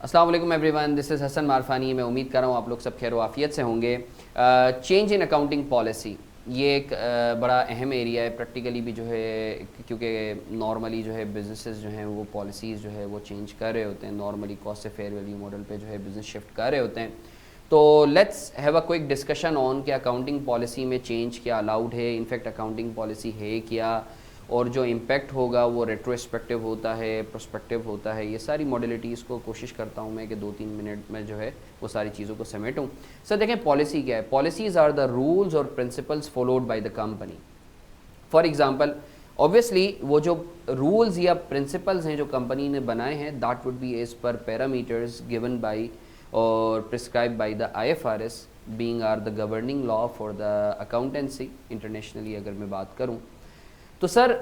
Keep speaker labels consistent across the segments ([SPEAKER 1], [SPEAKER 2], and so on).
[SPEAKER 1] अस्सलाम वालेकुम everyone, this is Hasan मारफानी। मैं उम्मीद कर रहा हूँ आप लोग सब खैर वाफियत से होंगे। चेंज इन अकाउंटिंग पॉलिसी ये एक बड़ा अहम एरिया है प्रैक्टिकली भी जो है, क्योंकि नॉर्मली जो है बिजनेसेस जो हैं वो पॉलिसीज़ जो है वो चेंज कर रहे होते हैं। नॉर्मली कॉस्ट से फेयर वैल्यू मॉडल पे जो है बिज़नेस शिफ्ट कर रहे होते हैं। तो let's have a quick discussion on कि अकाउंटिंग पॉलिसी में चेंज क्या अलाउड है, इनफैक्ट अकाउंटिंग पॉलिसी है क्या, और जो इम्पैक्ट होगा वो रेट्रोस्पेक्टिव होता है, प्रोस्पेक्टिव होता है। ये सारी मॉडलिटीज़ को कोशिश करता हूँ मैं कि 2-3 मिनट में जो है वो सारी चीज़ों को समेटूँ। सर देखें, पॉलिसी क्या है? पॉलिसीज़ आर द रूल्स और principles followed by the company. For example, obviously वो जो रूल्स या प्रिंसिपल्स हैं जो कंपनी ने बनाए हैं, that would be as per parameters given by और prescribe by the IFRS being are the governing law for the accountancy internationally अगर मैं बात करूँ। तो सर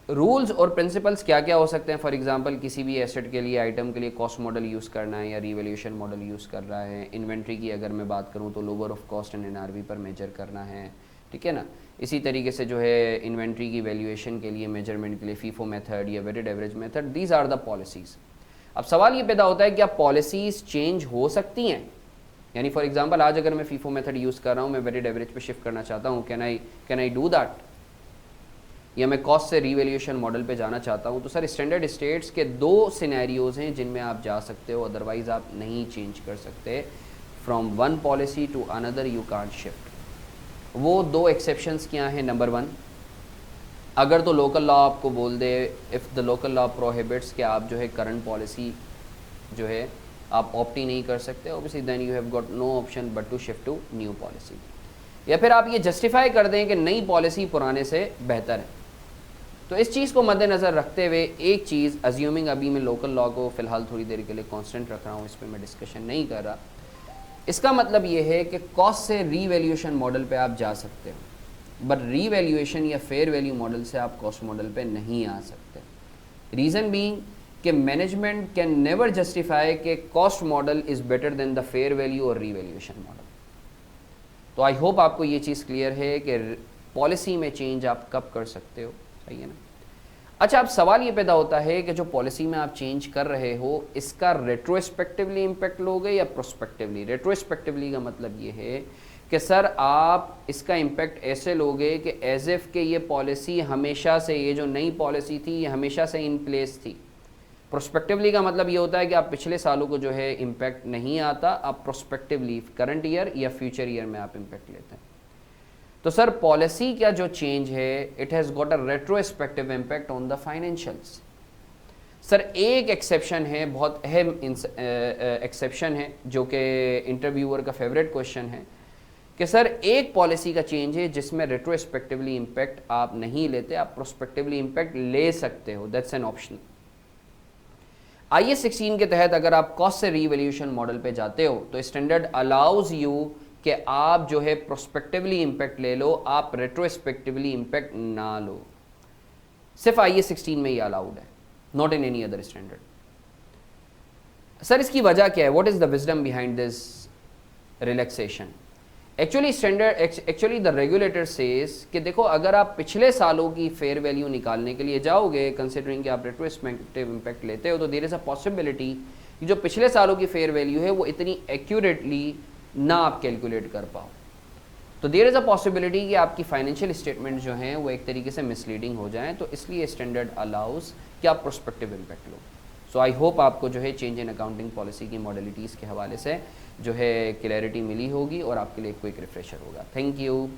[SPEAKER 1] रूल्स और प्रिंसिपल्स क्या क्या हो सकते हैं? फॉर एग्जांपल, किसी भी एसेट के लिए, आइटम के लिए कॉस्ट मॉडल यूज़ करना है या रिवैल्यूएशन मॉडल यूज़ कर रहा है। इन्वेंट्री की अगर मैं बात करूं तो lower of cost and NRV पर मेजर करना है, ठीक है ना। इसी तरीके से जो है इन्वेंट्री की वैल्यूएशन के लिए, मेजरमेंट के लिए फीफो मेथड या weighted average method, these are the policies. अब सवाल ये पैदा होता है कि क्या पॉलिसीज़ चेंज हो सकती हैं? यानी फॉर एग्जाम्पल, आज अगर मैं फीफो मेथड यूज़ कर रहा हूँ, मैं वेटेड एवरेज पे शिफ्ट करना चाहता हूँ, कैन आई डू दैट? या मैं कॉस्ट से रीवैल्यूएशन मॉडल पे जाना चाहता हूँ। तो सर स्टैंडर्ड स्टेट्स के 2 सिनेरियोज़ हैं जिनमें आप जा सकते हो, अदरवाइज़ आप नहीं चेंज कर सकते। From one policy to another you can't shift. वो 2 एक्सेप्शंस क्या हैं? नंबर 1, अगर तो लोकल लॉ आपको बोल दे, if the local law prohibits कि आप जो है करंट पॉलिसी जो है आप ऑप्ट ही नहीं कर सकते, obviously then you have got no option but to shift to new policy. या फिर आप ये जस्टिफाई कर दें कि नई पॉलिसी पुराने से बेहतर है। तो इस चीज़ को मद्देनज़र रखते हुए एक चीज़, अज्यूमिंग अभी मैं लोकल लॉ को फ़िलहाल थोड़ी देर के लिए कांस्टेंट रख रहा हूँ, इस पर मैं डिस्कशन नहीं कर रहा। इसका मतलब ये है कि कॉस्ट से रीवैल्यूएशन मॉडल पे आप जा सकते हो, बट रीवैल्यूएशन या फेयर वैल्यू मॉडल से आप कॉस्ट मॉडल पे नहीं आ सकते। रीज़न बीइंग कि मैनेजमेंट कैन नेवर जस्टिफाई कि cost model is better than the fair value और रीवैल्यूएशन मॉडल। तो आई होप आपको ये चीज़ क्लियर है कि पॉलिसी में चेंज आप कब कर सकते हो, सही है ना। अच्छा, अब सवाल ये पैदा होता है कि जो पॉलिसी में आप चेंज कर रहे हो, इसका रेट्रोस्पेक्टिवली इम्पैक्ट लोगे या प्रोस्पेक्टिवली? रेट्रोस्पेक्टिवली का मतलब ये है कि सर आप इसका इम्पैक्ट ऐसे लोगे कि एज इफ़ के ये पॉलिसी हमेशा से, ये जो नई पॉलिसी थी ये हमेशा से इन प्लेस थी। प्रोस्पेक्टिवली का मतलब ये होता है कि आप पिछले सालों को जो है इम्पैक्ट नहीं आता, आप प्रोस्पेक्टिवली करंट ईयर या फ्यूचर ईयर में आप इम्पैक्ट लेते हैं। तो सर पॉलिसी का जो चेंज है, it has got a retrospective impact on the financials. Sir एक एक्सेप्शन है, बहुत अहम एक्सेप्शन है, जो कि इंटरव्यूअर का फेवरेट क्वेश्चन है कि सर एक पॉलिसी का चेंज है जिसमें रेट्रोस्पेक्टिवली इम्पैक्ट आप नहीं लेते, आप प्रोस्पेक्टिवली इम्पैक्ट ले सकते हो, दैट्स एन ऑप्शन। IAS 16 के तहत अगर आप कॉस्ट से रीवैल्यूएशन मॉडल पे जाते हो तो स्टैंडर्ड अलाउज यू कि आप जो है प्रोस्पेक्टिवली इम्पैक्ट ले लो, आप रेट्रोस्पेक्टिवली इम्पैक्ट ना लो। सिर्फ IAS 16 में ये अलाउड है, not in any other standard. Sir इसकी वजह क्या है? What is the wisdom behind this relaxation? Actually the regulator says कि देखो, अगर आप पिछले सालों की फेयर वैल्यू निकालने के लिए जाओगे, कंसिडरिंग कि आप रेट्रोस्पेक्टिव इम्पैक्ट लेते हो, तो देयर इज अ पॉसिबिलिटी कि जो पिछले सालों की फेयर वैल्यू है वो इतनी एक्यूरेटली ना आप कैलकुलेट कर पाओ। तो देयर इज़ अ पॉसिबिलिटी कि आपकी फाइनेंशियल स्टेटमेंट जो हैं वो एक तरीके से मिसलीडिंग हो जाएं, तो इसलिए स्टैंडर्ड अलाउज कि आप prospective impact low. So I hope आपको जो है चेंज इन अकाउंटिंग पॉलिसी की मॉडलिटीज़ के हवाले से जो है क्लैरिटी मिली होगी और आपके लिए कोई रिफ्रेशर होगा। Thank you.